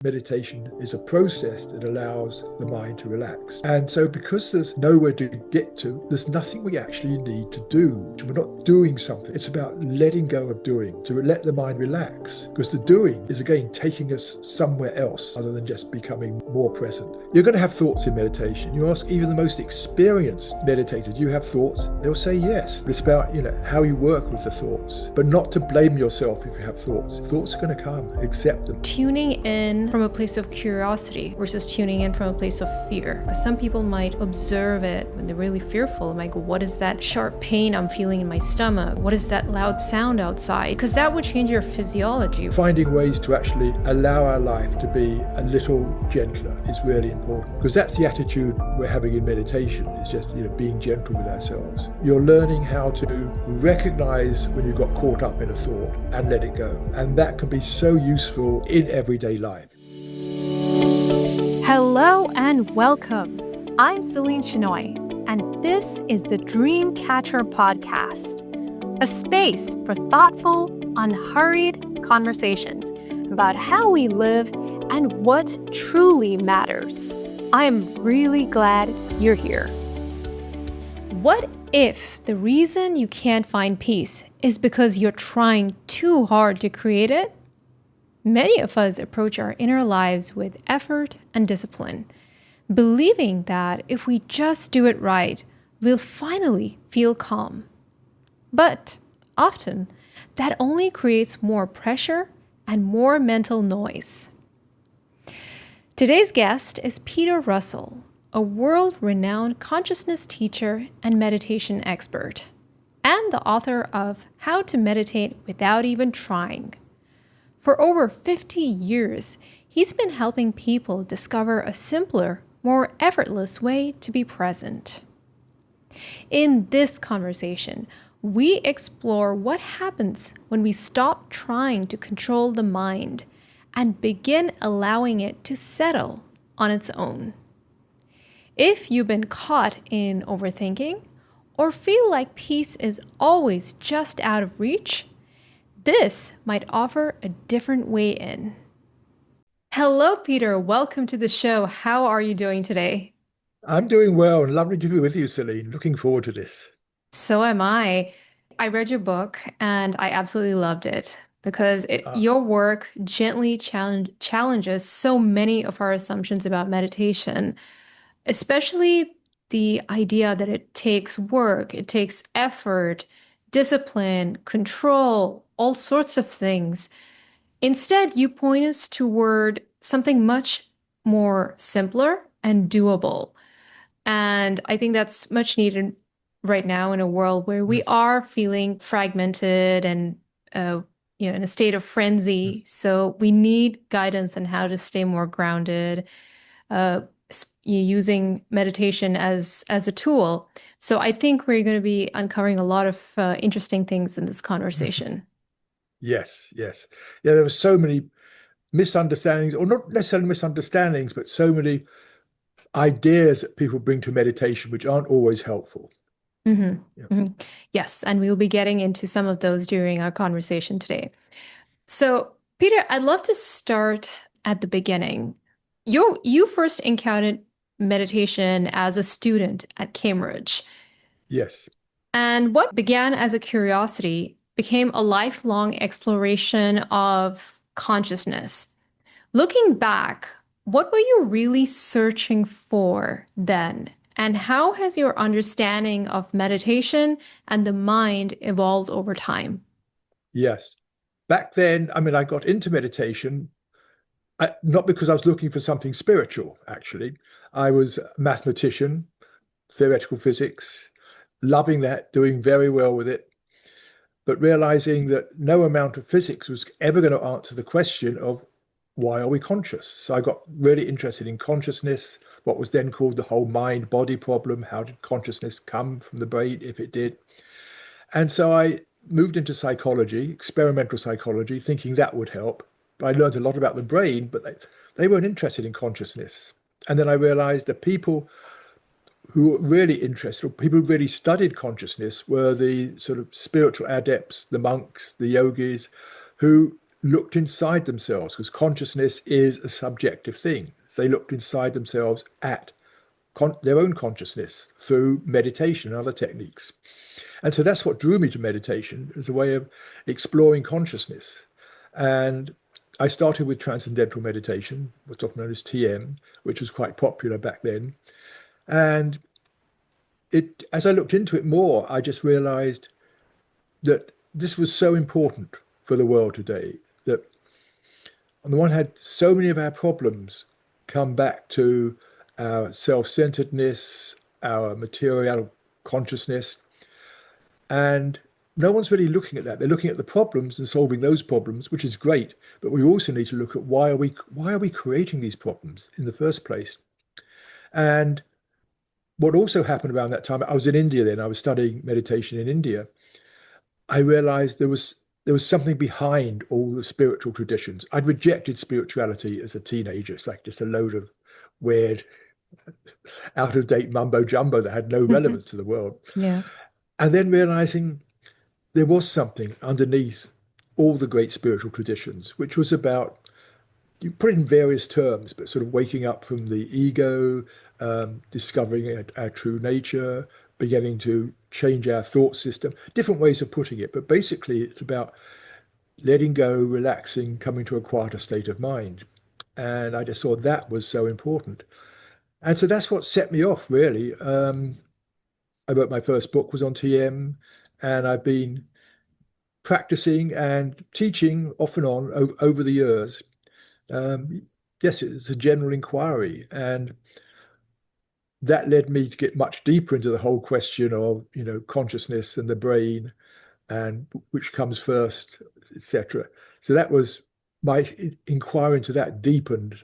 Meditation is a process that allows the mind to relax. And so because there's nowhere to get to, there's nothing we actually need to do. We're not doing something. It's about letting go of doing, to let the mind relax. Because the doing is, again, taking us somewhere else other than just becoming more present. You're going to have thoughts in meditation. You ask even the most experienced meditator, do you have thoughts? They'll say yes. It's about, how you work with the thoughts, but not to blame yourself if you have thoughts. Thoughts are going to come. Accept them. Tuning in from a place of curiosity versus tuning in from a place of fear. Because some people might observe it when they're really fearful. Like, what is that sharp pain I'm feeling in my stomach? What is that loud sound outside? Because that would change your physiology. Finding ways to actually allow our life to be a little gentler is really important. Because that's the attitude we're having in meditation. It's just, being gentle with ourselves. You're learning how to recognize when you got caught up in a thought and let it go. And that can be so useful in everyday life. Hello and welcome. I'm Celine Chenoy, and this is the Dreamcatcher Podcast, a space for thoughtful, unhurried conversations about how we live and what truly matters. I'm really glad you're here. What if the reason you can't find peace is because you're trying too hard to create it? Many of us approach our inner lives with effort and discipline, believing that if we just do it right, we'll finally feel calm. But often, that only creates more pressure and more mental noise. Today's guest is Peter Russell, a world-renowned consciousness teacher and meditation expert, and the author of How to Meditate Without Even Trying. For over 50 years, he's been helping people discover a simpler, more effortless way to be present. In this conversation, we explore what happens when we stop trying to control the mind and begin allowing it to settle on its own. If you've been caught in overthinking or feel like peace is always just out of reach, this might offer a different way in. Hello, Peter. Welcome to the show. How are you doing today? I'm doing well and lovely to be with you, Celine. Looking forward to this. So am I. I read your book and I absolutely loved it because your work gently challenges so many of our assumptions about meditation, especially the idea that it takes work, it takes effort, discipline, control, all sorts of things. Instead, you point us toward something much more simpler and doable. And I think that's much needed right now in a world where we are feeling fragmented and in a state of frenzy. So we need guidance on how to stay more grounded, using meditation as a tool. So I think we're going to be uncovering a lot of interesting things in this conversation. Yes. Yeah, there were so many misunderstandings, or not necessarily misunderstandings, but so many ideas that people bring to meditation which aren't always helpful. Mm-hmm. Yeah. Mm-hmm. Yes, and we'll be getting into some of those during our conversation today. So, Peter, I'd love to start at the beginning. You first encountered meditation as a student at Cambridge. Yes. And what began as a curiosity became a lifelong exploration of consciousness. Looking back, what were you really searching for then? And how has your understanding of meditation and the mind evolved over time? Yes. Back then, I got into meditation, not because I was looking for something spiritual, actually. I was a mathematician, theoretical physics, loving that, doing very well with it, but realizing that no amount of physics was ever going to answer the question of why are we conscious? So I got really interested in consciousness, what was then called the whole mind-body problem. How did consciousness come from the brain, if it did? And so I moved into psychology, experimental psychology, thinking that would help. I learned a lot about the brain, but they weren't interested in consciousness. And then I realized that people who were really interested, or people who really studied consciousness, were the sort of spiritual adepts, the monks, the yogis, who looked inside themselves, because consciousness is a subjective thing. They looked inside themselves at their own consciousness through meditation and other techniques. And so that's what drew me to meditation, as a way of exploring consciousness. And I started with transcendental meditation, what's often known as TM, which was quite popular back then. And as I looked into it more, I just realized that this was so important for the world today, that on the one hand, so many of our problems come back to our self-centeredness, our material consciousness, and no one's really looking at that. They're looking at the problems and solving those problems, which is great, but we also need to look at why are we creating these problems in the first place. And what also happened around that time, I was in India then, I was studying meditation in India. I realized there was something behind all the spiritual traditions. I'd rejected spirituality as a teenager. It's like just a load of weird, out of date mumbo jumbo that had no relevance to the world. Yeah. And then realizing there was something underneath all the great spiritual traditions, which was about, you put it in various terms, but sort of waking up from the ego, discovering our true nature, beginning to change our thought system, different ways of putting it. But basically, it's about letting go, relaxing, coming to a quieter state of mind. And I just saw that was so important. And so that's what set me off, really. I wrote my first book was on TM, and I've been practicing and teaching off and on over the years. Yes, it's a general inquiry, and that led me to get much deeper into the whole question of, consciousness and the brain, and which comes first, etc. So that was my inquiry into that deepened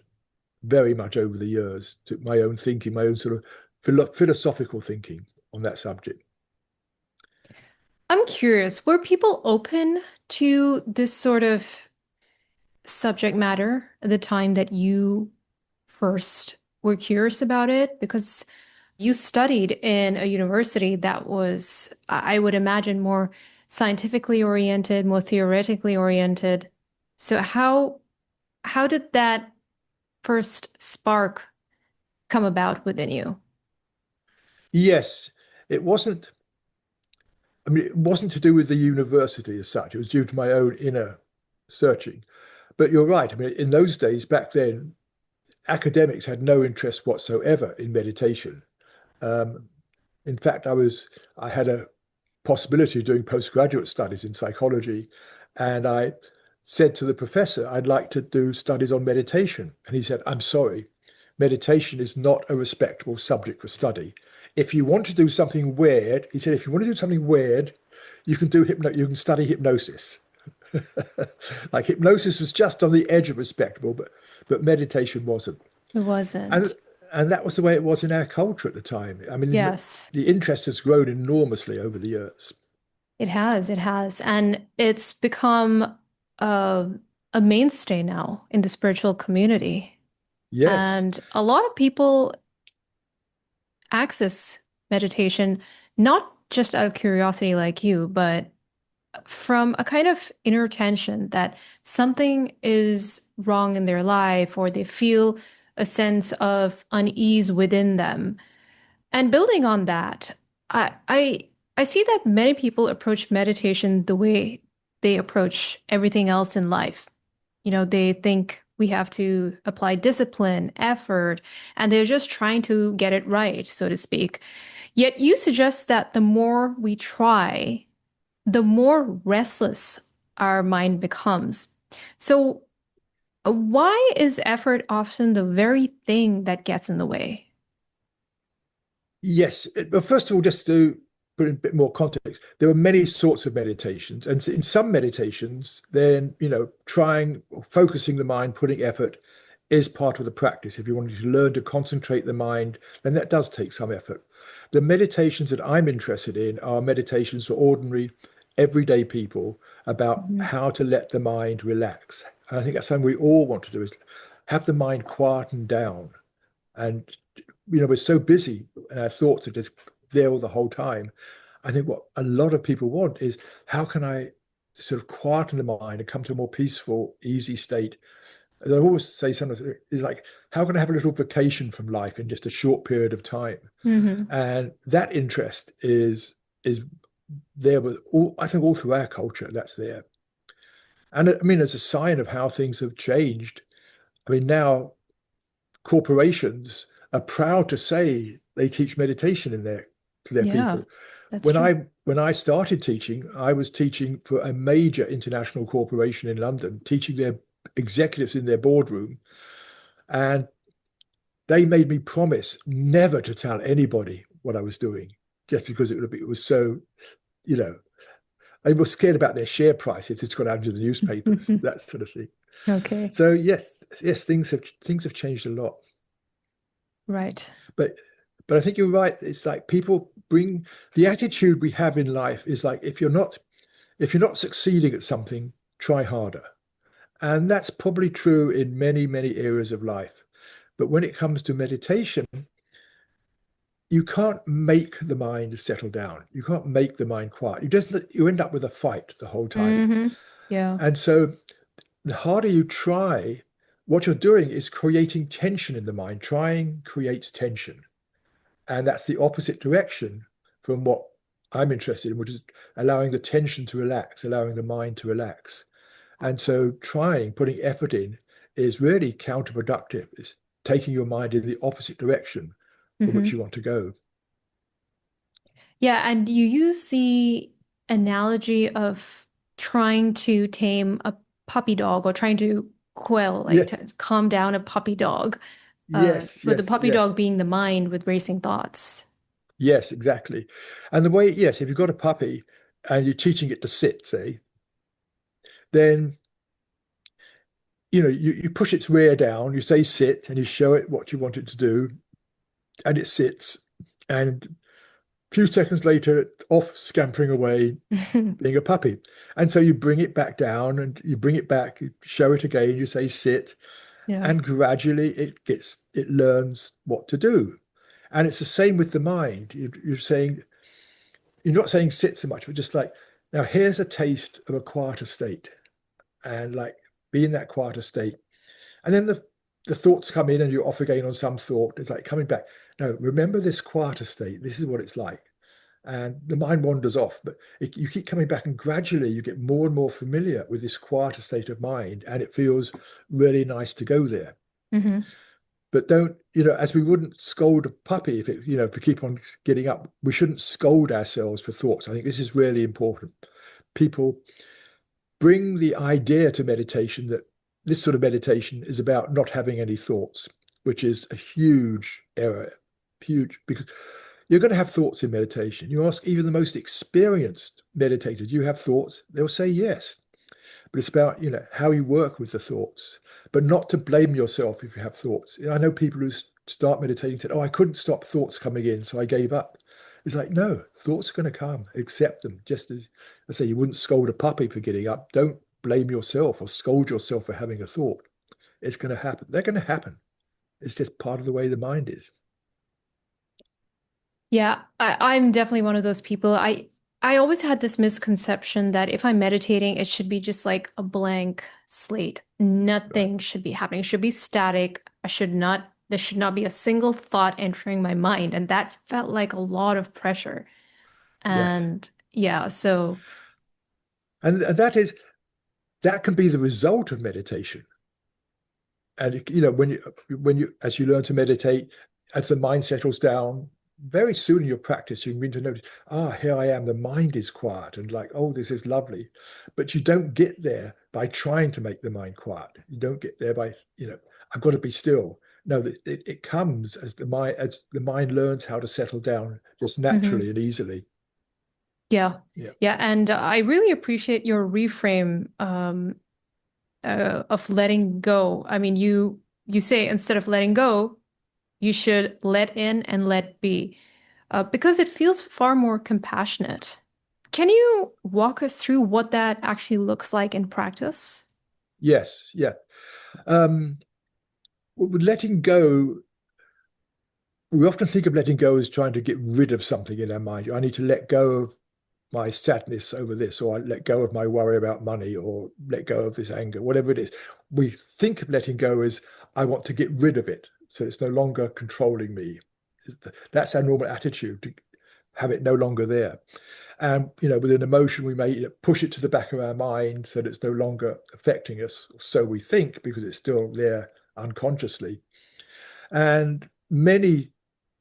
very much over the years to my own thinking, my own sort of philosophical thinking on that subject. I'm curious, were people open to this sort of subject matter at the time that you first were curious about it? Because you studied in a university that was, I would imagine, more scientifically oriented, more theoretically oriented. So how did that first spark come about within you? Yes, it wasn't. I mean, it wasn't to do with the university as such. It was due to my own inner searching. But you're right. I mean, in those days, back then, academics had no interest whatsoever in meditation. Um, in fact, I had a possibility of doing postgraduate studies in psychology, and I said to the professor, I'd like to do studies on meditation. And he said, I'm sorry, meditation is not a respectable subject for study. If you want to do something weird, he said, if you want to do something weird, you can you can study hypnosis. Like hypnosis was just on the edge of respectable, but meditation wasn't. It And wasn't. and that was the way it was in our culture at the time. I mean, Yes, the interest has grown enormously over the years. it has. It has. And it's become a, a mainstay now in the spiritual community. Yes. And a lot of people access meditation not just out of curiosity like you, but from a kind of inner tension that something is wrong in their life, or they feel a sense of unease within them. And building on that, I see that many people approach meditation the way they approach everything else in life. They think we have to apply discipline, effort, and they're just trying to get it right, so to speak. Yet you suggest that the more we try, the more restless our mind becomes. So, why is effort often the very thing that gets in the way? Yes. But first of all, just to put in a bit more context, there are many sorts of meditations. And in some meditations, then, focusing the mind, putting effort is part of the practice. If you wanted to learn to concentrate the mind, then that does take some effort. The meditations that I'm interested in are meditations for ordinary, everyday people about Mhm. how to let the mind relax. And I think that's something we all want to do, is have the mind quieten down. And we're so busy and our thoughts are just there all the whole time. I think what a lot of people want is, how can I sort of quieten the mind and come to a more peaceful, easy state. As I always say, sometimes it's like, how can I have a little vacation from life in just a short period of time? Hmm. And that interest is there with all, I think, all through our culture. That's there. And I mean, as a sign of how things have changed, I mean, now corporations are proud to say they teach meditation in their to their Yeah, people. that's When true. I started teaching, I was teaching for a major international corporation in London, teaching their executives in their boardroom, and they made me promise never to tell anybody what I was doing, just because it was so, you know, they were scared about their share price if it's got out into the newspapers, that sort of thing. Okay, So yes, things have changed a lot. right. But I think you're right. It's like people bring the attitude we have in life is like, if you're not succeeding at something, try harder. And that's probably true in many, many areas of life. But when it comes to meditation, you can't make the mind settle down. You can't make the mind quiet. You end up with a fight the whole time. Hmm. Yeah. And so the harder you try, what you're doing is creating tension in the mind. Trying creates tension. And that's the opposite direction from what I'm interested in, which is allowing the tension to relax, allowing the mind to relax. And so putting effort in is really counterproductive. It's taking your mind in the opposite direction from which Hmm. you want to go. Yeah, and you use the analogy of trying to tame a puppy dog or trying to quell, like Yes, to calm down a puppy dog. yes, But the yes, puppy yes, dog being the mind with racing thoughts. yes, exactly. And the way, yes, if you've got a puppy and you're teaching it to sit, say, then you push its rear down, you say sit, and you show it what you want it to do, and it sits. And a few seconds later, off scampering away, being a puppy. And so you bring it back down and you bring it back, you show it again, you say sit, Yeah. and gradually it learns what to do. And it's the same with the mind. You're not saying sit so much, but just like, now here's a taste of a quieter state, and like be in that quieter state. And then the thoughts come in and you're off again on some thought. It's like coming back. No, remember this quieter state. This is what it's like. And the mind wanders off, but you keep coming back, and gradually you get more and more familiar with this quieter state of mind, and it feels really nice to go there. Hmm. But don't, as we wouldn't scold a puppy if we keep on getting up, we shouldn't scold ourselves for thoughts. I think this is really important. People bring the idea to meditation that this sort of meditation is about not having any thoughts, which is a huge error, huge, because you're going to have thoughts in meditation. You ask even the most experienced meditators, do you have thoughts? They'll say yes. But it's about, how you work with the thoughts, but not to blame yourself if you have thoughts. I know people who start meditating said, oh, I couldn't stop thoughts coming in, so I gave up. It's like, no, thoughts are going to come. Accept them. Just as I say, you wouldn't scold a puppy for getting up. Don't blame yourself or scold yourself for having a thought. It's going to happen. They're going to happen. It's just part of the way the mind is. Yeah, I'm definitely one of those people. I always had this misconception that if I'm meditating, it should be just like a blank slate. Right. Nothing should be happening. It should be static. There should not be a single thought entering my mind. And that felt like a lot of pressure. Yes. And yeah, so And that can be the result of meditation. And when you as you learn to meditate, as the mind settles down, very soon in your practice you can begin to notice, here I am, the mind is quiet, and like, oh, this is lovely. But you don't get there by trying to make the mind quiet. You don't get there by, I've got to be still. No, it comes as the mind learns how to settle down just mhm. naturally and easily. Yeah. Yeah. Yeah, and I really appreciate your reframe of letting go. I mean, you say instead of letting go, you should let in and let be, because it feels far more compassionate. Can you walk us through what that actually looks like in practice? Yes. Yeah. Um, with letting go, we often think of letting go as trying to get rid of something in our mind. I need to let go of my sadness over this, or I let go of my worry about money, or let go of this anger, whatever it is. We think of letting go as I want to get rid of it, so it's no longer controlling me. That's our normal attitude, to have it no longer there. And with an emotion, we may push it to the back of our mind so that it's no longer affecting us. So we think, because it's still there unconsciously. And many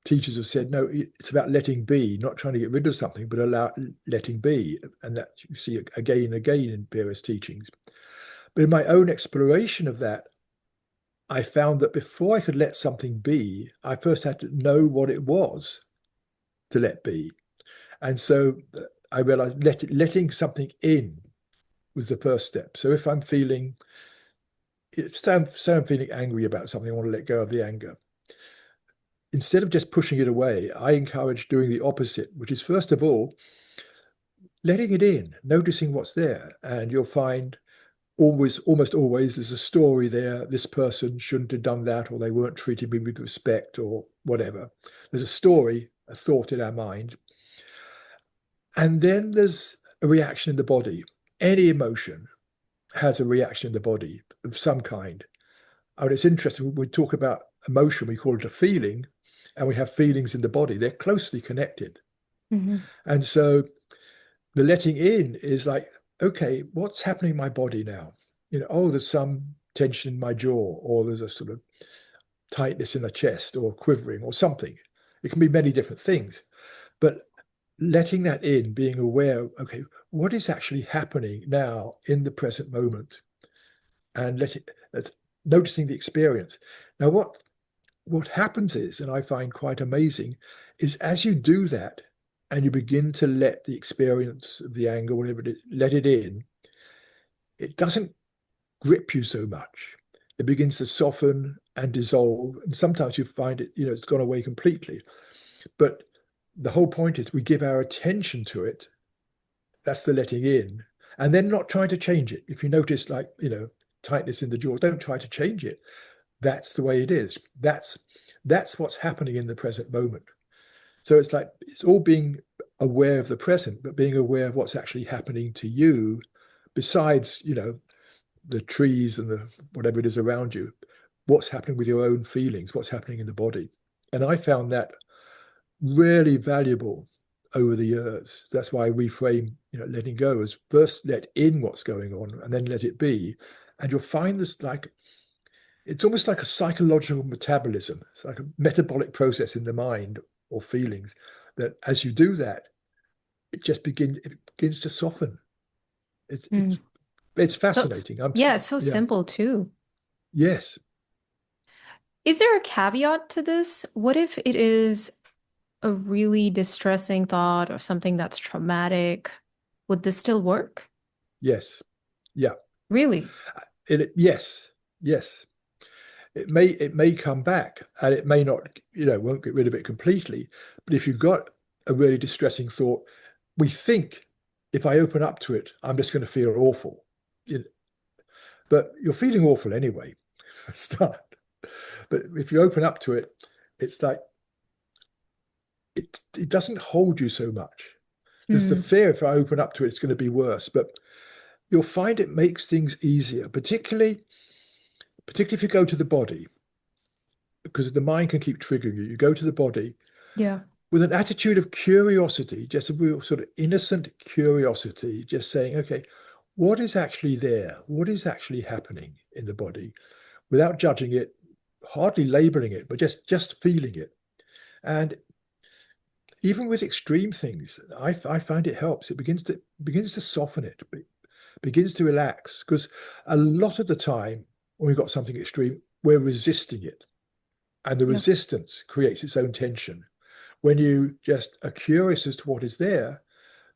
teachers have said, no, it's about letting be, not trying to get rid of something, but letting be. And that you see again and again in various teachings. But in my own exploration of that, I found that before I could let something be, I first had to know what it was to let be. And so I realized letting something in was the first step. So if I'm feeling, I'm feeling angry about something, I want to let go of the anger. Instead of just pushing it away, I encourage doing the opposite, which is, first of all, letting it in, noticing what's there. And you'll find almost always there's a story there. This person shouldn't have done that, or they weren't treating me with respect, or whatever. There's a story, a thought in our mind. And then there's a reaction in the body. Any emotion has a reaction in the body of some kind. I mean, it's interesting, when we talk about emotion, we call it a feeling, and we have feelings in the body. They're closely connected. Mm-hmm. And so the letting in is like, okay, what's happening in my body now? Oh, there's some tension in my jaw, or there's a sort of tightness in the chest, or quivering, or something. It can be many different things. But letting that in, being aware, okay, what is actually happening now in the present moment, and noticing the experience. Now, what happens is, and I find quite amazing, is as you do that and you begin to let the experience of the anger, whatever it is, let it in, it doesn't grip you so much. It begins to soften and dissolve, and sometimes you find it, it's gone away completely. But the whole point is we give our attention to it. That's the letting in. And then not trying to change it. If you notice, like, tightness in the jaw, don't try to change it. That's the way it is. That's what's happening in the present moment. So it's like, it's all being aware of the present, but being aware of what's actually happening to you, besides, the trees and the whatever it is around you. What's happening with your own feelings, what's happening in the body. And I found that really valuable over the years. That's why I reframe, letting go as first let in what's going on, and then let it be. And you'll find this, like, it's almost like a psychological metabolism. It's like a metabolic process in the mind or feelings, that as you do that, it begins to soften. It's fascinating. It's so simple too. Yes. Is there a caveat to this? What if it is a really distressing thought or something that's traumatic? Would this still work? Yes. Yeah. Really? Yes. It may come back, and it may not, won't get rid of it completely. But if you've got a really distressing thought, we think, if I open up to it, I'm just going to feel awful. But you're feeling awful anyway. Start. But if you open up to it, it's like it doesn't hold you so much. There's the fear, if I open up to it, it's going to be worse. But you'll find it makes things easier, particularly if you go to the body, because the mind can keep triggering you. You go to the body, with an attitude of curiosity, just a real sort of innocent curiosity, just saying, okay, what is actually there? What is actually happening in the body, without judging it, hardly labeling it, but just feeling it. And even with extreme things, I find it helps. It begins to soften it, begins to relax, because a lot of the time when we've got something extreme, we're resisting it, and the resistance creates its own tension. When you just are curious as to what is there,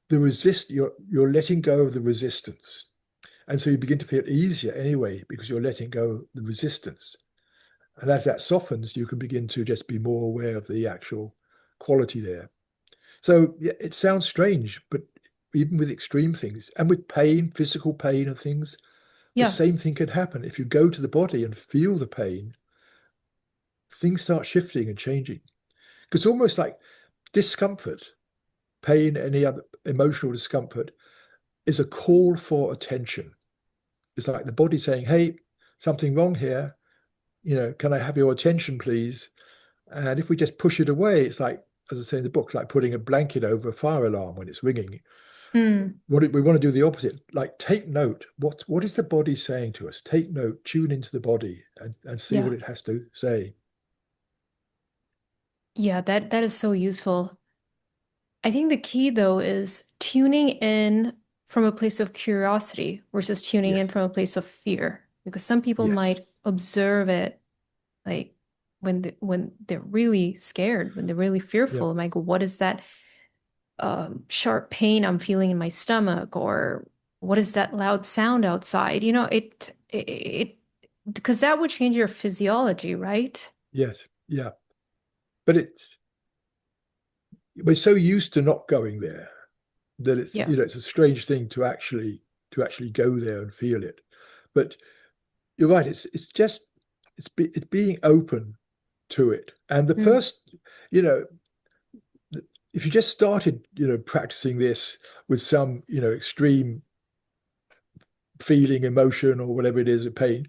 you're letting go of the resistance, and so you begin to feel easier anyway, because you're letting go of the resistance. And as that softens, you can begin to just be more aware of the actual quality there. So it sounds strange, but even with extreme things, and with pain, physical pain of things, the same thing can happen. If you go to the body and feel the pain, things start shifting and changing. Because almost like discomfort pain, any other emotional discomfort, is a call for attention. It's like the body saying, hey, something wrong here. Can I have your attention, please? And if we just push it away, it's like, as I say in the book, like putting a blanket over a fire alarm when it's ringing. Mm. We want to do the opposite. Like, take note. What is the body saying to us? Take note, tune into the body and see Yeah. what it has to say. Yeah, that is so useful. I think the key though is tuning in from a place of curiosity versus tuning in Yes, from a place of fear. Because some people yes, might observe it like when they're really scared, when they're really yeah, fearful, like what is that sharp pain I'm feeling in my stomach, or what is that loud sound outside? It because that would change your physiology, right? yes, yeah. But we're so used to not going there that Yeah. it's a strange thing to actually go there and feel it. But you're right. It's being open to it. And the Mm, first, you know, if you just started, practicing this with some, extreme feeling, emotion, or whatever it is, of pain,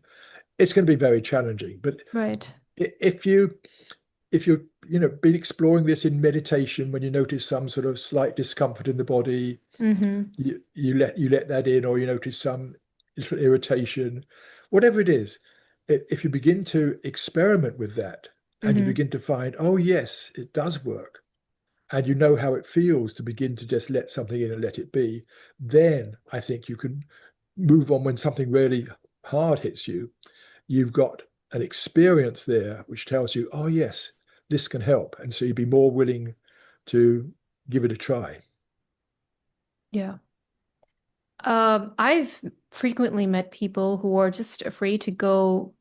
it's going to be very challenging. But right. if you're been exploring this in meditation, when you notice some sort of slight discomfort in the body, Mm-hmm. you let that in, or you notice some little irritation, whatever it is. If you begin to experiment with that, and you Mm-hmm. begin to find, oh yes, it does work, and you know how it feels to begin to just let something in and let it be, then I think you can move on. When something really hard hits you, you've got an experience there which tells you, oh yes, this can help, and so you'd be more willing to give it a try. Yeah. I've frequently met people who are just afraid to go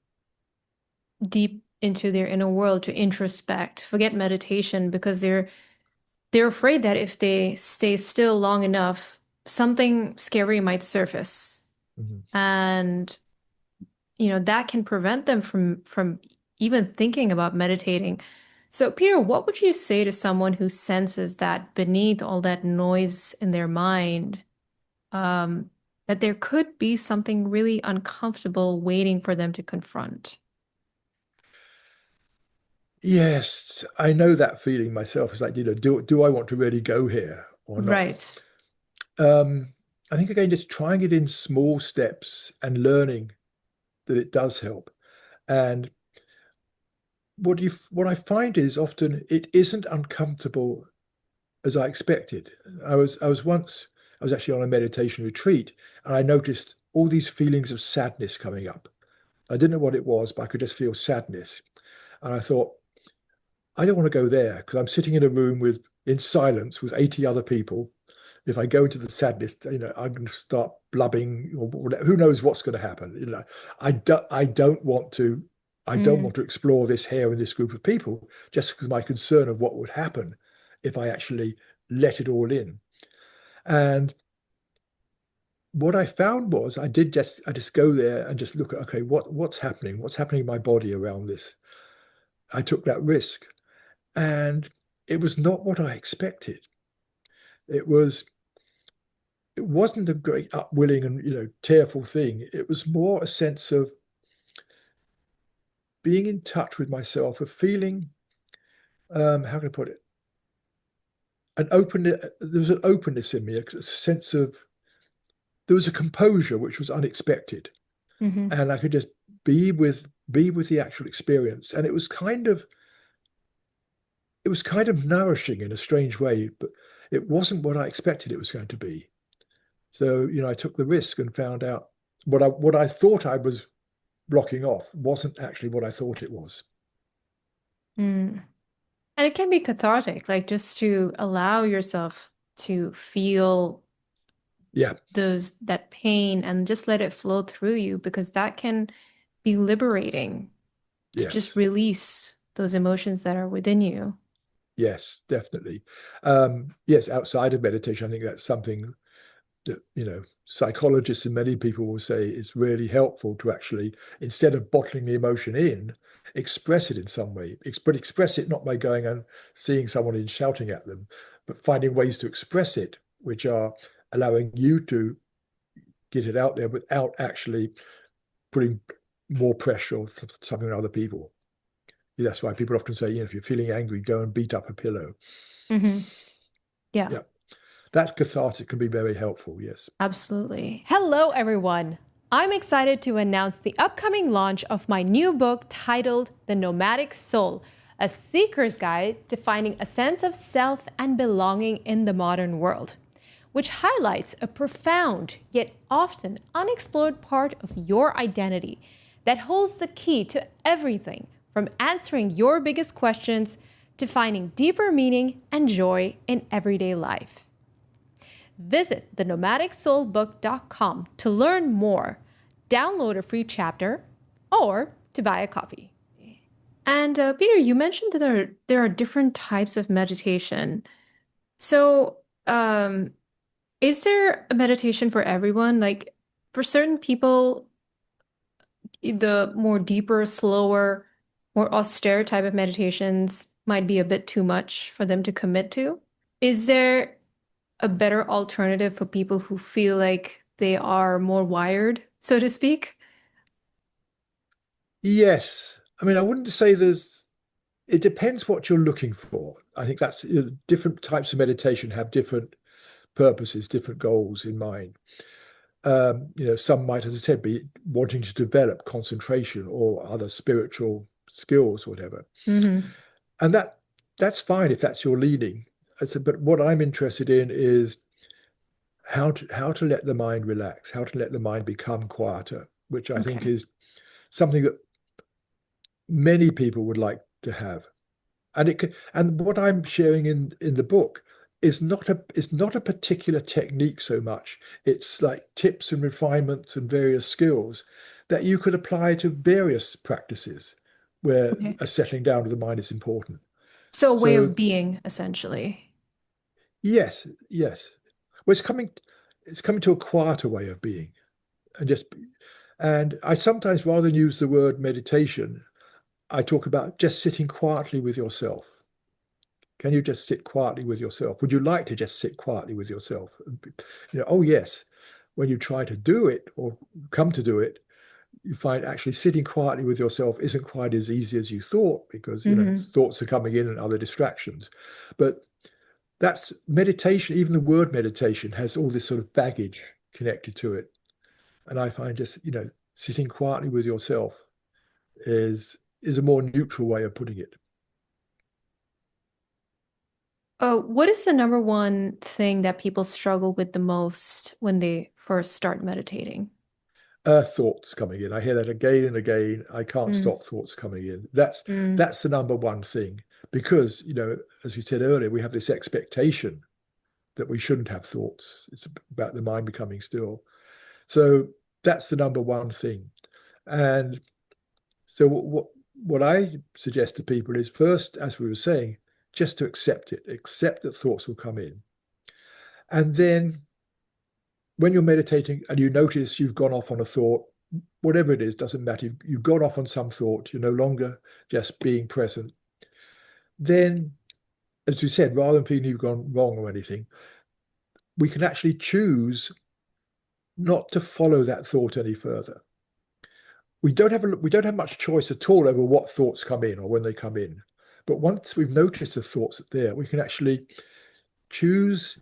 deep into their inner world to introspect, forget meditation, because they're afraid that if they stay still long enough, something scary might surface. Mhm. And that can prevent them from even thinking about meditating. So, Peter, what would you say to someone who senses that beneath all that noise in their mind, um, that there could be something really uncomfortable waiting for them to confront? Yes, I know that feeling myself. It's like, do I want to really go here or not? Right. Um, I think again, just trying it in small steps and learning that it does help. And what I find is often it isn't uncomfortable as I expected. I was actually on a meditation retreat, and I noticed all these feelings of sadness coming up. I didn't know what it was, but I could just feel sadness. And I thought, I don't want to go there because I'm sitting in a room in silence with 80 other people. If I go into the sadness, I'm going to start blubbing, or whatever. Who knows what's going to happen? I don't want to. I don't Mm, want to explore this here in this group of people, just because my concern of what would happen if I actually let it all in. And what I found was I just go there and just look at, okay, what's happening? What's happening in my body around this? I took that risk, and it was not what I expected. It was it wasn't a great upwilling and tearful thing. It was more a sense of being in touch with myself, of feeling, how can I put it, an open there was an openness in me, a sense of, there was a composure which was unexpected, hmm. and I could just be with the actual experience. And it was kind of nourishing in a strange way, but it wasn't what I expected it was going to be. So, I took the risk and found out what I thought I was blocking off wasn't actually what I thought it was. Mm. And it can be cathartic, like just to allow yourself to feel Yeah, that pain and just let it flow through you, because that can be liberating to just yes, release those emotions that are within you. yes, definitely. Yes, outside of meditation, I think that's something. psychologists and many people will say it's really helpful to actually, instead of bottling the emotion in, express it in some way. But express it not by going and seeing someone and shouting at them, but finding ways to express it, which are allowing you to get it out there without actually putting more pressure or something on other people. That's why people often say, if you're feeling angry, go and beat up a pillow. Mm-hmm. Yeah. Yeah. That cathartic can be very helpful, yes. Absolutely. Hello, everyone. I'm excited to announce the upcoming launch of my new book titled The Nomadic Soul, a seeker's guide to finding a sense of self and belonging in the modern world, which highlights a profound yet often unexplored part of your identity that holds the key to everything from answering your biggest questions to finding deeper meaning and joy in everyday life. Visit thenomadicsoulbook.com to learn more, download a free chapter, or to buy a copy. And Peter, you mentioned that there are different types of meditation. So, is there a meditation for everyone? Like, for certain people, the more deeper, slower, more austere type of meditations might be a bit too much for them to commit to. Is there a better alternative for people who feel like they are more wired, so to speak? Yes. I mean, I wouldn't say it depends what you're looking for. I think that's different types of meditation have different purposes, different goals in mind. Some might, as I said, be wanting to develop concentration or other spiritual skills, or whatever. Mm-hmm. And that's fine if that's your leading. But what I'm interested in is how to let the mind relax, how to let the mind become quieter, which I think is something that many people would like to have. And what I'm sharing in the book is not a particular technique so much. It's like tips and refinements and various skills that you could apply to various practices where a settling down of the mind is important. So a way So of being, essentially. yes. Well, it's coming to a quieter way of being, and I sometimes, rather than use the word meditation, I talk about just sitting quietly with yourself. Can you just sit quietly with yourself? Would you like to just sit quietly with yourself? Oh yes. When you try to do it or come to do it, you find actually sitting quietly with yourself isn't quite as easy as you thought, because thoughts are coming in and other distractions. But that's meditation. Even the word meditation has all this sort of baggage connected to it. And I find just, sitting quietly with yourself is a more neutral way of putting it. What is the number one thing that people struggle with the most when they first start meditating? Thoughts coming in. I hear that again and again. I can't Mm, stop thoughts coming in. That's mm, that's the number one thing, because as we said earlier, we have this expectation that we shouldn't have thoughts. It's about the mind becoming still. So that's the number one thing. And so what I suggest to people is, first, as we were saying, just to accept it, accept that thoughts will come in. And then when you're meditating and you notice you've gone off on a thought, whatever it is, doesn't matter, you've gone off on some thought, you're no longer just being present, then, as you said, rather than feeling you've gone wrong or anything, we can actually choose not to follow that thought any further. We don't have much choice at all over what thoughts come in or when they come in. But once we've noticed the thoughts there, we can actually choose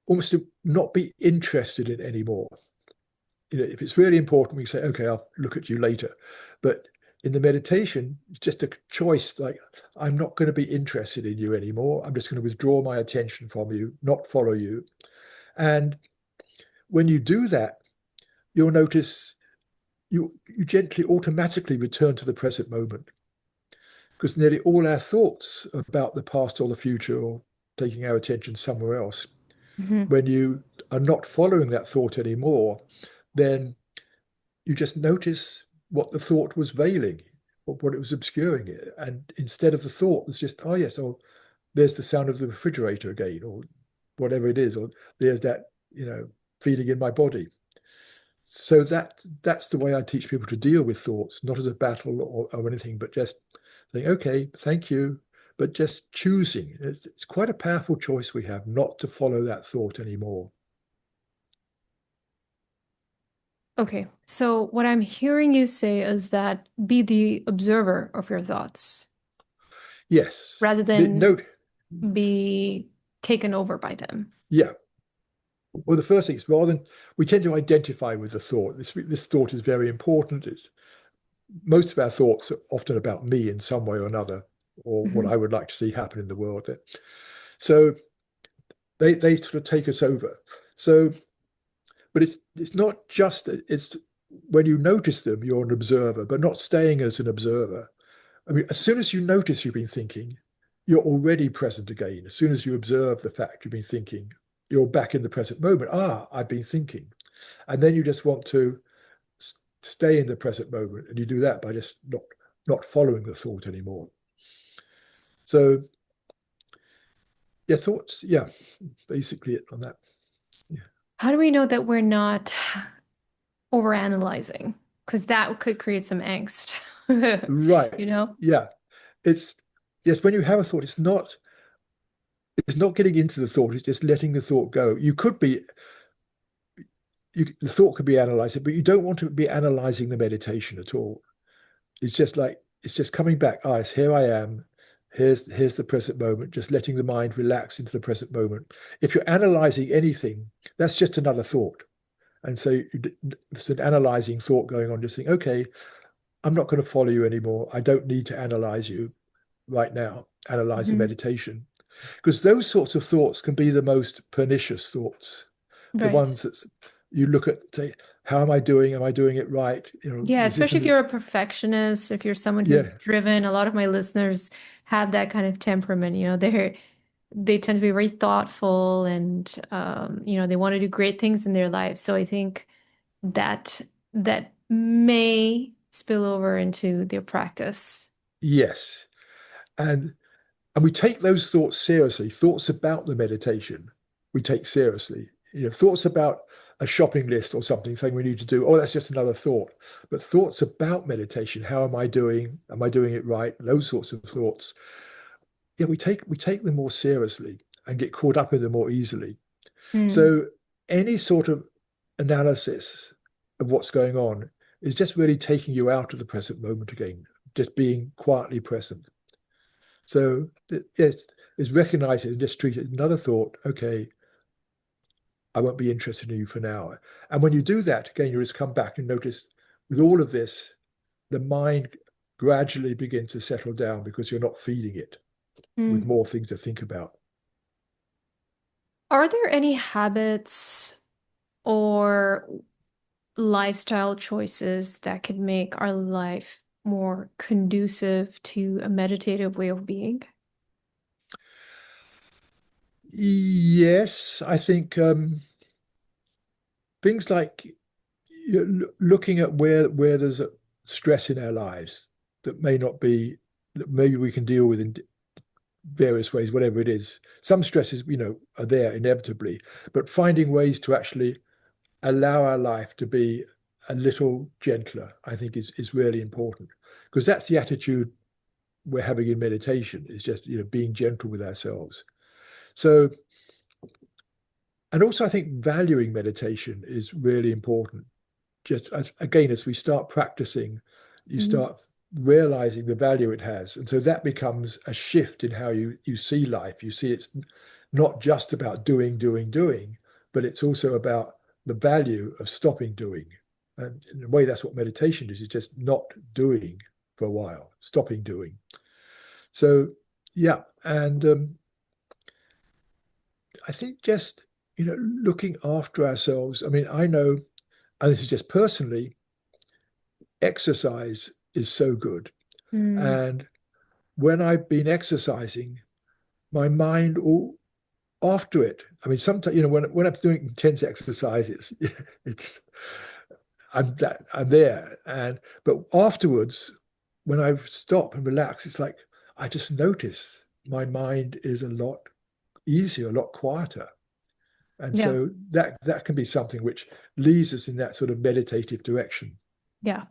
almost to not be interested in anymore. If it's really important, we say, okay, I'll look at you later. But in the meditation, it's just a choice, like, I'm not going to be interested in you anymore. I'm just going to withdraw my attention from you, not follow you. And when you do that, you'll notice you gently, automatically return to the present moment, because nearly all our thoughts about the past or the future or taking our attention somewhere else, mhm, when you are not following that thought anymore, then you just notice what the thought was veiling, or what it was obscuring it. And instead of the thought, it's just, oh yes, oh, there's the sound of the refrigerator again, or whatever it is, or there's that, feeling in my body. So that's the way I teach people to deal with thoughts, not as a battle or anything, but just saying, okay, thank you, but just choosing. It's quite a powerful choice we have not to follow that thought anymore. Okay, so what I'm hearing you say is that be the observer of your thoughts Yes. rather than No, be taken over by them. yeah. Well, the first thing is rather than we tend to identify with the thought. This thought is very important. Most of our thoughts are often about me in some way or another, or what Mhm. I would like to see happen in the world. So they sort of take us over. So, but it's not just it's when you notice them, you're an observer, but not staying as an observer. I mean, as soon as you notice you've been thinking, you're already present again. As soon as you observe the fact you've been thinking, you're back in the present moment. Ah, I've been thinking. And then you just want to stay in the present moment. And you do that by just not following the thought anymore. So yeah, thoughts, yeah, basically it on that. Yeah. How do we know that we're not overanalyzing? Because that could create some angst, Right. you know? Yeah. It's yes, when you have a thought, it's not getting into the thought, it's just letting the thought go. The thought could be analyzed, but you don't want to be analyzing the meditation at all. It's just like it's just coming back. Ah, it's here I am. Here's the present moment. Just letting the mind relax into the present moment. If you're analyzing anything, that's just another thought. And so it's an analyzing thought going on. Just think, okay, I'm not going to follow you anymore. I don't need to analyze you right now. Analyze the Mhm. meditation, because those sorts of thoughts can be the most pernicious thoughts. The Right. ones that you look at, say, how am I doing? Am I doing it right? Yeah, Is this especially if an you're a perfectionist, if you're someone who's yeah, driven, a lot of my listeners have that kind of temperament. They tend to be very thoughtful and they want to do great things in their lives. So I think that that may spill over into their practice. yes. And we take those thoughts seriously. Thoughts about the meditation, we take seriously. Thoughts about a shopping list or something, something we need to do. Oh, that's just another thought. But thoughts about meditation, how am I doing? Am I doing it right? Those sorts of thoughts. Yeah, we take them more seriously and get caught up in them more easily. Mm, So any sort of analysis of what's going on is just really taking you out of the present moment again, just being quietly present. So it's recognize it and just treat it as another thought. Okay, I won't be interested in you for now. And when you do that, again, you just come back and notice with all of this, the mind gradually begins to settle down because you're not feeding it with mm. more things to think about. Are there any habits or lifestyle choices that could make our life more conducive to a meditative way of being? Yes, I think things like looking at where there's a stress in our lives that may not be that maybe we can deal with in various ways, whatever it is. Some stresses, are there inevitably, but finding ways to actually allow our life to be a little gentler, I think is really important because that's the attitude we're having in meditation is just, being gentle with ourselves. So, and also I think valuing meditation is really important. Just again, as we start practicing, you Mm, start realizing the value it has. And so that becomes a shift in how you see life. You see it's not just about doing, but it's also about the value of stopping doing. And in a way, that's what meditation is just not doing for a while, stopping doing. So, yeah. And I think just, looking after ourselves. I mean, I know, and this is just personally, exercise is so good. mm. And when I've been exercising, my mind all after it. I mean, sometimes when I'm doing intense exercises, it's I'm there, and but afterwards, when I stop and relax, it's like I just notice my mind is a lot easier, a lot quieter. And Yeah. so that can be something which leads us in that sort of meditative direction. Yeah.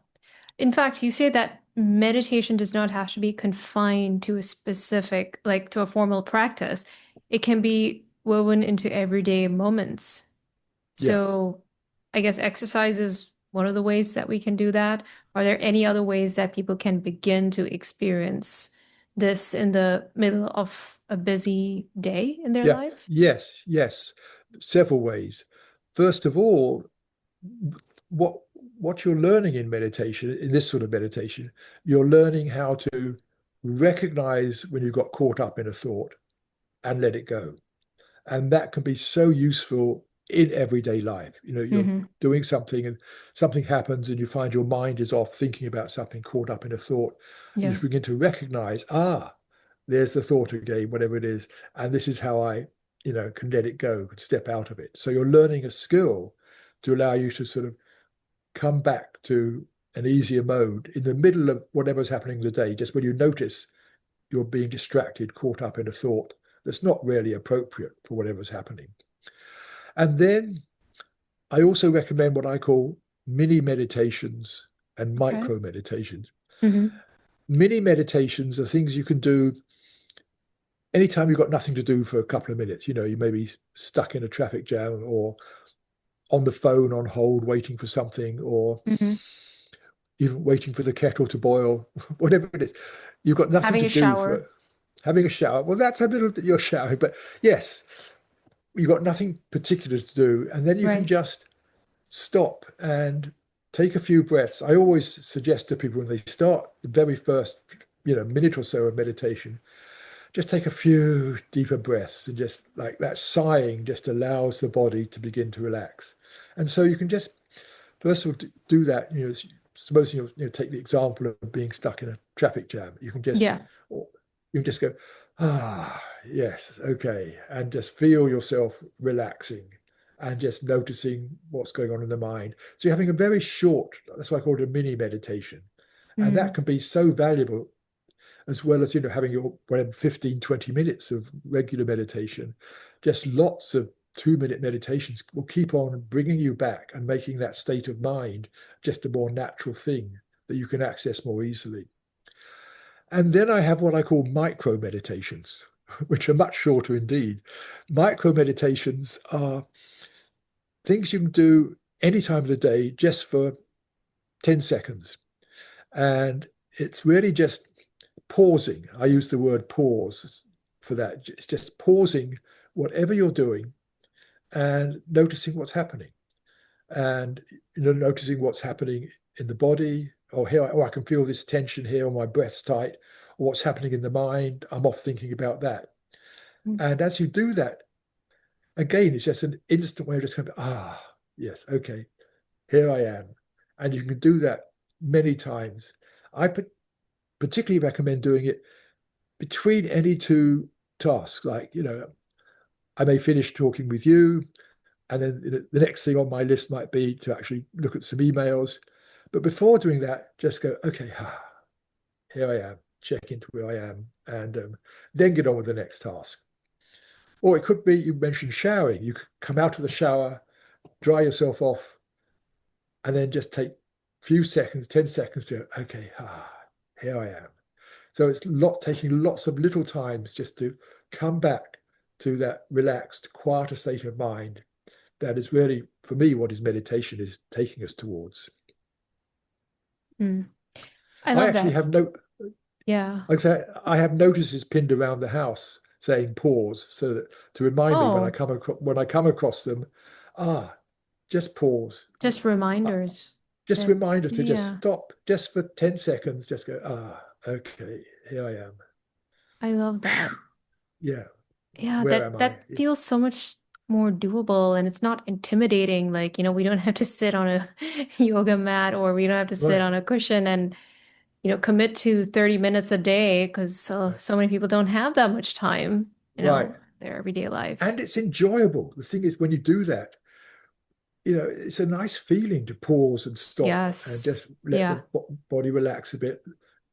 In fact, you say that meditation does not have to be confined to a specific, like to a formal practice. It can be woven into everyday moments. Yeah. So I guess exercise is one of the ways that we can do that. Are there any other ways that people can begin to experience this in the middle of a busy day in their Yeah. life? Yes. Several ways. First of all, what what you're learning in meditation, in this sort of meditation, you're learning how to recognize when you got caught up in a thought and let it go. And that can be so useful in everyday life. You're Hmm. doing something and something happens and you find your mind is off thinking about something, caught up in a thought. You Yeah. just begin to recognize, there's the thought again, whatever it is, and this is how I can let it go, can step out of it. So you're learning a skill to allow you to sort of come back to an easier mode in the middle of whatever's happening in the day, just when you notice you're being distracted, caught up in a thought that's not really appropriate for whatever's happening. And then I also recommend what I call mini meditations and Okay. micro meditations. Hmm. Mini meditations are things you can do anytime you've got nothing to do for a couple of minutes. You may be stuck in a traffic jam or on the phone on hold waiting for something, or Hmm. even waiting for the kettle to boil, whatever it is. You've got nothing Having to a do shower. for having a shower. Well, that's a little bit you're showering, but yes, you've got nothing particular to do. And then you can Right. just stop and take a few breaths. I always suggest to people when they start the very first, minute or so of meditation, just take a few deeper breaths, and just like that sighing just allows the body to begin to relax. And so you can just first of all do that. Suppose take the example of being stuck in a traffic jam. Yeah. You can just go, yes, okay, and just feel yourself relaxing and just noticing what's going on in the mind. So you're having a very short, that's why I call it a mini meditation. And that Mm. can be so valuable, as well as having your whatever 15, 20 minutes of regular meditation. Just lots of 2-minute meditations will keep on bringing you back and making that state of mind just a more natural thing that you can access more easily. And then I have what I call micro meditations, which are much shorter indeed. Micro meditations are things you can do any time of the day just for 10 seconds. And it's really just pausing. I use the word pause for that. It's just pausing whatever you're doing and noticing what's happening. And noticing what's happening in the body. Or here, I can feel this tension here, or my breath's tight, or what's happening in the mind. I'm off thinking about that. Mm. And as you do that, again, it's just an instant way of just going, yes, okay, here I am. And you can do that many times. I particularly recommend doing it between any two tasks. Like, I may finish talking with you, and then the next thing on my list might be to actually look at some emails. But before doing that, just go, okay, here I am, check into where I am, and then get on with the next task. Or it could be, you mentioned showering. You could come out of the shower, dry yourself off, and then just take a few seconds, 10 seconds to, okay, here I am. So it's taking lots of little times just to come back to that relaxed, quieter state of mind. That is really, for me, what is meditation is taking us towards. Mm. I I love actually that. have no, Yeah. like I say, I have notices pinned around the house saying pause, so that to remind me Oh, when I come across them, ah, just pause. just Uh, reminders just that, remind us to just yeah, stop, just for 10 seconds, just go, okay, here I am. I love that. Yeah, Yeah, where that am I? that feels so much more doable and it's not intimidating. Like, we don't have to sit on a yoga mat or we don't have to sit Right, on a cushion and, commit to 30 minutes a day because right, so many people don't have that much time, right. their everyday life. And it's enjoyable. The thing is, when you do that, it's a nice feeling to pause and stop and Yes. just let the Yeah. body relax a bit,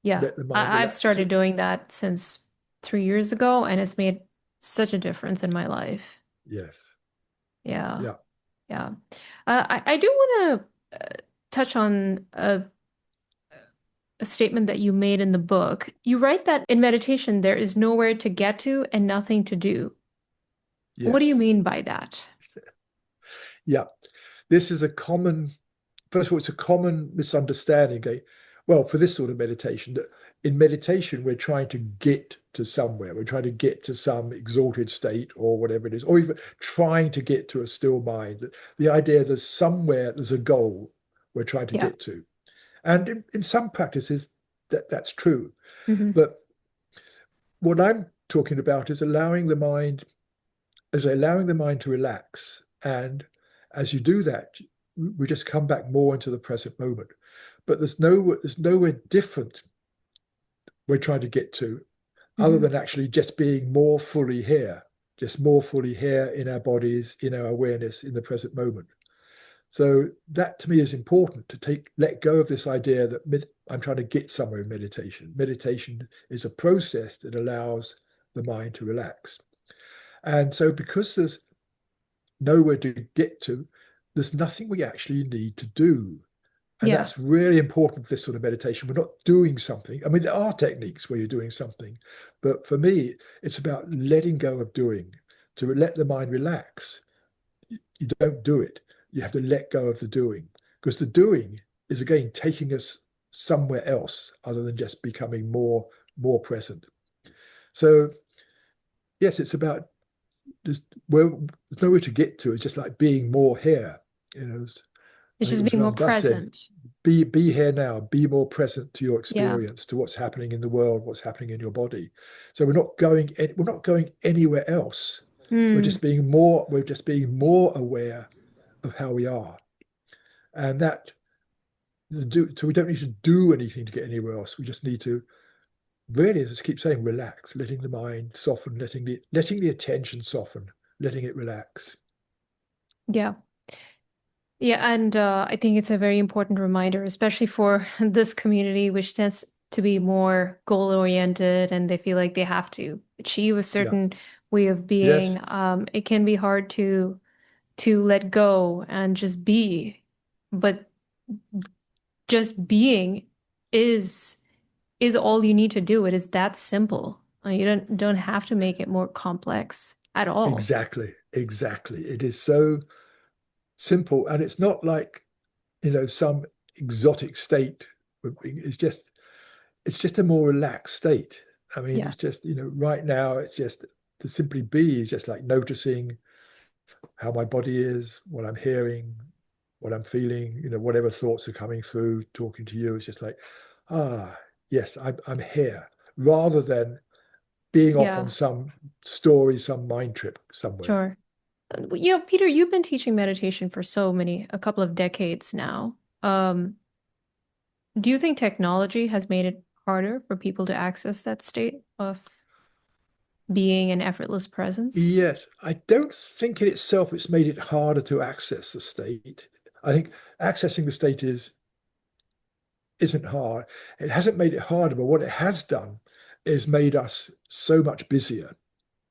Yeah. let the mind I've relax. started doing that since 3 years ago and it's made such a difference in my life. Yes. Yeah. Yeah. Yeah. I do want to touch on a statement that you made in the book. You write that in meditation, there is nowhere to get to and nothing to do. What do you Yes. mean by that? Yeah. This is a common, first of all, it's a common misunderstanding. Okay? Well, for this sort of meditation, that in meditation, we're trying to get to somewhere. We're trying to get to some exalted state or whatever it is, or even trying to get to a still mind. The idea there's somewhere, there's a goal we're trying to Yeah. get to. And in some practices, that's true. Hmm. But what I'm talking about is allowing the mind to relax. And as you do that, we just come back more into the present moment. But there's nowhere different we're trying to get to other Hmm. than actually just being more fully here, just more fully here in our bodies, in our awareness, in the present moment. So that to me is important to let go of this idea that I'm trying to get somewhere in meditation. Meditation is a process that allows the mind to relax. And so because there's nowhere to get to, there's nothing we actually need to do. And Yeah. that's really important for this sort of meditation. We're not doing something. I mean, there are techniques where you're doing something, but for me, it's about letting go of doing, to let the mind relax. You don't do it. You have to let go of the doing, because the doing is again taking us somewhere else other than just becoming more present. So yes, it's about just where there's nowhere to get to. It's just like being more here. You know, I It's think it just was being more Ram Dass said, present. be here now, be more present to your Yeah. experience, to what's happening in the world, what's happening in your body. So we're not going anywhere else. Mm. We're just being more aware of how we are. And so we don't need to do anything to get anywhere else. We just need to really, just keep saying, relax, letting the mind soften, letting the attention soften, letting it relax. Yeah. Yeah, and I think it's a very important reminder, especially for this community, which tends to be more goal oriented and they feel like they have to achieve a Yeah. certain way of Yes. being. It can be hard to let go and just be, but just being is is all you need to do. It is that simple. You don't have to make it more complex at all. Exactly. Exactly. It is so simple, and it's not like some exotic state. It's just a more relaxed state. I mean, Yeah. it's just right now it's just to simply be is just like noticing how my body is, what I'm hearing, what I'm feeling, whatever thoughts are coming through, talking to you. It's just like, yes, I'm here, rather than being off on Yeah, some story, some mind trip somewhere. sure. Peter, you've been teaching meditation for a couple of decades now. Do you think technology has made it harder for people to access that state of being an effortless presence? Yes, I don't think in itself it's made it harder to access the state. I think accessing the state isn't hard. It hasn't made it harder, but what it has done is made us so much busier.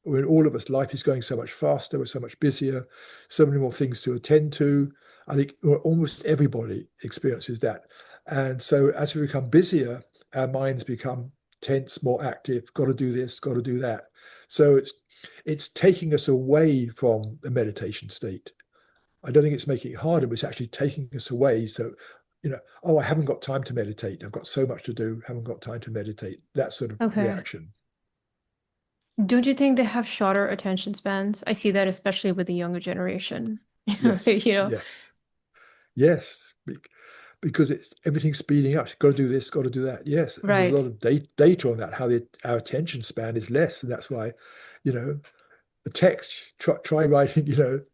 When all of us, life is going so much faster, we're so much busier, so many more things to attend to. I think almost everybody experiences that. And so as we become busier, our minds become tense, more active, got to do this, got to do that. So it's taking us away from the meditation state. I don't think it's making it harder, but it's actually taking us away. So, oh, I haven't got time to meditate. I've got so much to do, haven't got time to meditate. That sort of Okay. reaction. Don't you think they have shorter attention spans? I see that especially with the younger generation. Yes, You know, yes, yes. Because everything's speeding up. You've got to do this, got to do that. Yes, and there's a lot right. of data on that. How our attention span is less, and that's why, you know, the text. Try writing,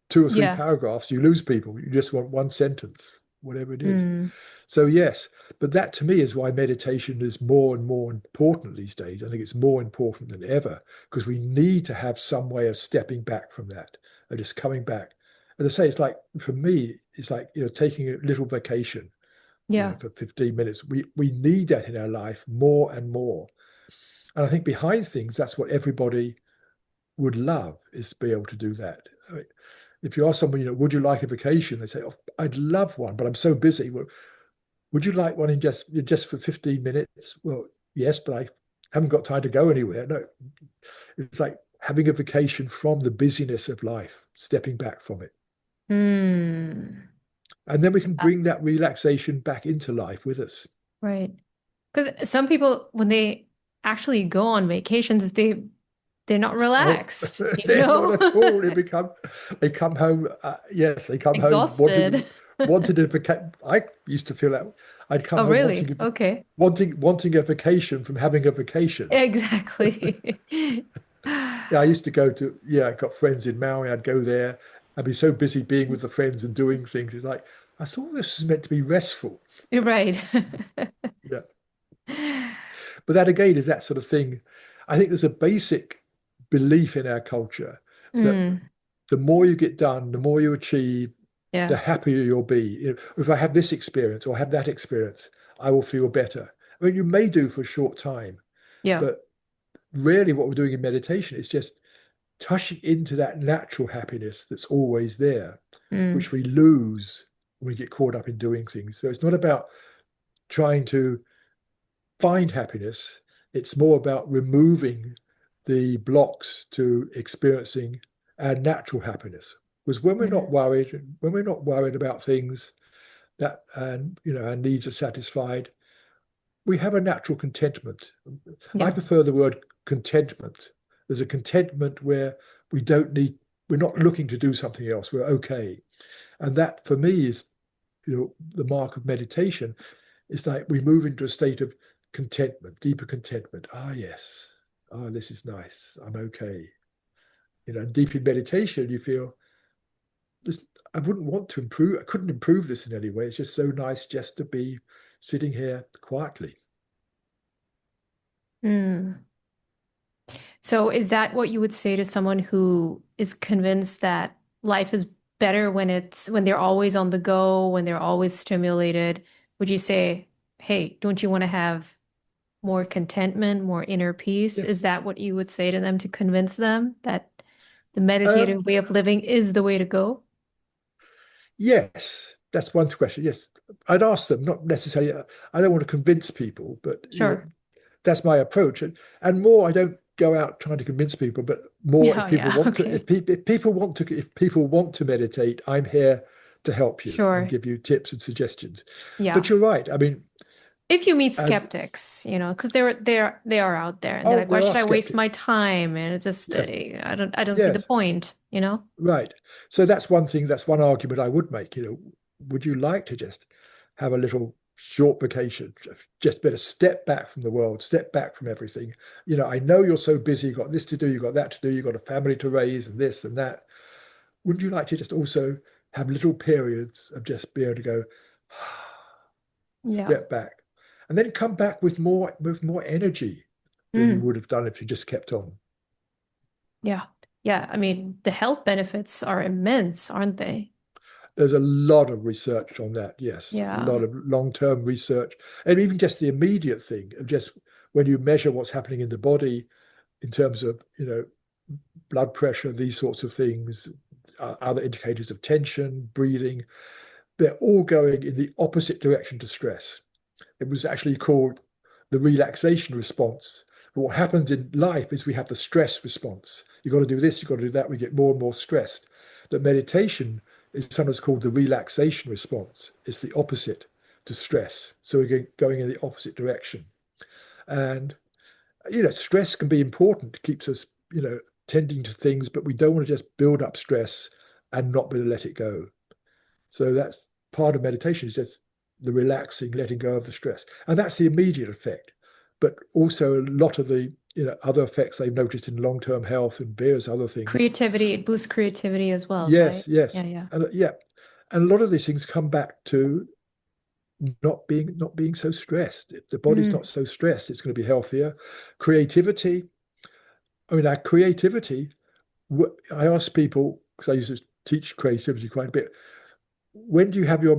two or three Yeah. paragraphs. You lose people. You just want one sentence, whatever it is. Mm, So yes, but that to me is why meditation is more and more important these days. I think it's more important than ever because we need to have some way of stepping back from that and just coming back. As I say, it's like for me, it's like taking a little vacation, yeah. for 15 minutes. We need that in our life more and more. And I think behind things, that's what everybody would love is to be able to do that. I mean, if you ask someone, would you like a vacation? They say, oh, I'd love one, but I'm so busy. Well, would you like one in just for 15 minutes? Well, yes, but I haven't got time to go anywhere. No, it's like having a vacation from the busyness of life, stepping back from it. Hmm. And then we can bring that relaxation back into life with us. Right. Because some people, when they actually go on vacations, they're not Oh, relaxed, you they're not know? at all. They come home. Yes, they come home Exhausted. wanting a vacation. I used to feel that I'd come Oh, home really? Okay. wanting a vacation from having a vacation. Exactly. Yeah, I used to go to, yeah, I got friends in Maui. I'd go there. I'd be so busy being with the friends and doing things. It's like, I thought this was meant to be restful. You're right. Yeah. But that again is that sort of thing. I think there's a basic belief in our culture that Mm, the more you get done, the more you achieve, the yeah. happier you'll be. If I have this experience or have that experience, I will feel better. I mean, you may do for a short time, Yeah. but really what we're doing in meditation is just touching into that natural happiness that's always there, Mm, which we lose when we get caught up in doing things. So it's not about trying to find happiness, it's more about removing the blocks to experiencing our natural happiness. Because mm, when we're not worried about things that and our needs are satisfied, we have a natural contentment. I yeah. prefer the word contentment. There's a contentment where we don't need, we're not looking to do something else. We're okay. And that for me is, the mark of meditation. It's like we move into a state of contentment, deeper contentment. Ah, yes. Ah, this is nice. I'm okay. Deep in meditation, you feel this. I wouldn't want to improve. I couldn't improve this in any way. It's just so nice just to be sitting here quietly. Mm. So is that what you would say to someone who is convinced that life is better when they're always on the go, when they're always stimulated? Would you say, hey, don't you want to have more contentment, more inner peace? Yeah. Is that what you would say to them to convince them that the Um, meditative way of living is the way to go? yes, that's one question. Yes, I'd ask them, not necessarily. I don't want to convince people, but Sure. that's my approach. And more, I don't go out trying to convince people, but more Yeah, yeah, okay. if people want to meditate, I'm here to help you and Sure. give you tips and suggestions. Yeah. But you're right. I mean, If you meet as skeptics, because they are out there and they're oh, like, why there are should I waste skeptics. my time? And it's just Yeah, I don't see the yes, point. right. So that's one thing. That's one argument I would make. Would you like to just have a little short vacation? Just better step back from the world, step back from everything. I know you're so busy. You've got this to do. You've got that to do. You've got a family to raise, and this and that. Wouldn't you like to just also have little periods of just be able to go, Yeah. step back, and then come back with more energy than you Mm. would have done if you just kept on. Yeah. Yeah. I mean, the health benefits are immense, aren't they? There's a lot of research on that. Yes, a Yeah. lot of long-term research, and even just the immediate thing of just when you measure what's happening in the body in terms of blood pressure, these sorts of things, other indicators of tension, breathing, they're all going in the opposite direction to stress. It was actually called the relaxation response. But what happens in life is we have the stress response. You've got to do this, you've got to do that. We get more and more stressed. That meditation is sometimes called the relaxation response. It's the opposite to stress. So we're going in the opposite direction. And, stress can be important. It keeps us, tending to things, but we don't want to just build up stress and not be able to let it go. So that's part of meditation is just the relaxing, letting go of the stress. And that's the immediate effect. But also a lot of the other effects they've noticed in long-term health and various other things. Creativity, it boosts creativity as well, right? Yes, yes. Yeah, yeah. And yeah. And a lot of these things come back to not being so stressed. If the body's Mm. not so stressed, it's going to be healthier. Creativity. I mean, our creativity, I ask people, because I used to teach creativity quite a bit, when do you have your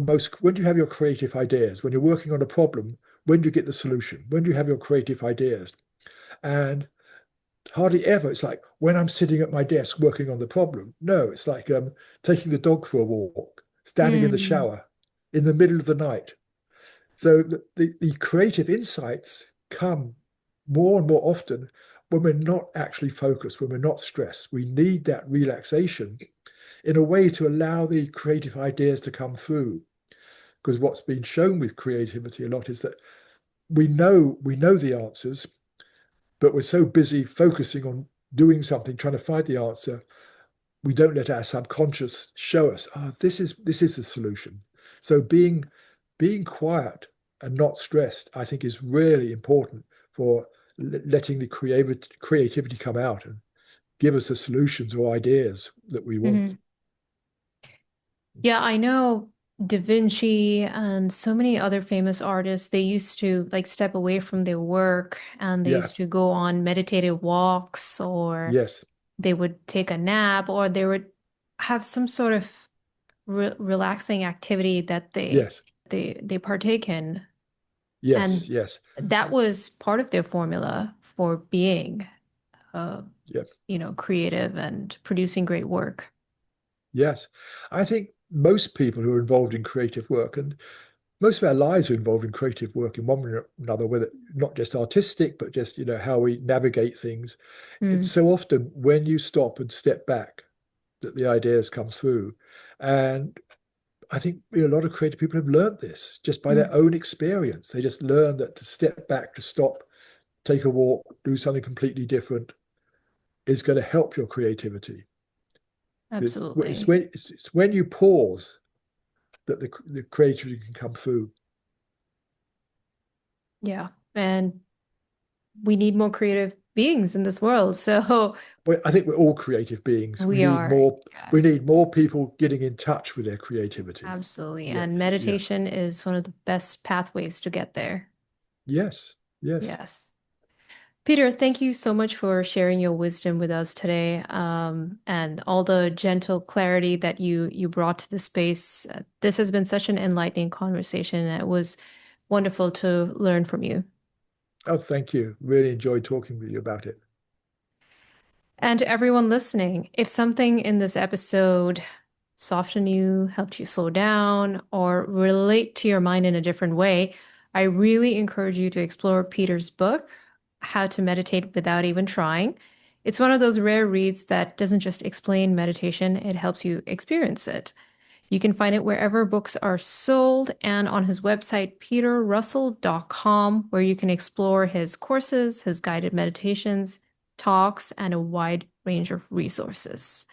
creative ideas? When you're working on a problem, when do you get the solution? When do you have your creative ideas? And hardly ever. It's like when I'm sitting at my desk working on the problem. No, it's like taking the dog for a walk, standing in the Mm, shower in the middle of the night. So the creative insights come more and more often when we're not actually focused, when we're not stressed. We need that relaxation in a way to allow the creative ideas to come through. Because what's been shown with creativity a lot is that we know the answers, but we're so busy focusing on doing something, trying to find the answer, we don't let our subconscious show us, this is the solution. So being quiet and not stressed, I think, is really important for letting the creativity come out and give us the solutions or ideas that we want. mhm. Yeah, I know Da Vinci and so many other famous artists, they used to like step away from their work and they Yeah. used to go on meditative walks, or Yes. they would take a nap, or they would have some sort of relaxing activity that Yes. they partake in. Yes. And Yes. that was part of their formula for being uh, Yeah. creative and producing great work. Yes. I think most people who are involved in creative work, and most of our lives are involved in creative work in one way or another, whether not just artistic, but just, how we navigate things. It's Mm, so often when you stop and step back that the ideas come through. And I think a lot of creative people have learned this just by their mm, own experience. They just learn that to step back, to stop, take a walk, do something completely different is going to help your creativity. It's absolutely. when it's when you pause that the creativity can come through. Yeah. And we need more creative beings in this world. So But I think we're all creative beings. We we need are. more. We Yes, need more people getting in touch with their creativity. absolutely. Yeah, And yeah, meditation is one of the best pathways to get there. yes, yes. Yes. Peter, thank you so much for sharing your wisdom with us today, and all the gentle clarity that you brought to the space. This has been such an enlightening conversation, and it was wonderful to learn from you. Oh, thank you. Really enjoyed talking with you about it. And to everyone listening, if something in this episode softened you, helped you slow down, or relate to your mind in a different way, I really encourage you to explore Peter's book, How to Meditate Without Even Trying. It's one of those rare reads that doesn't just explain meditation, it helps you experience it. You can find it wherever books are sold and on his website, peterrussell.com, where you can explore his courses, his guided meditations, talks, and a wide range of resources.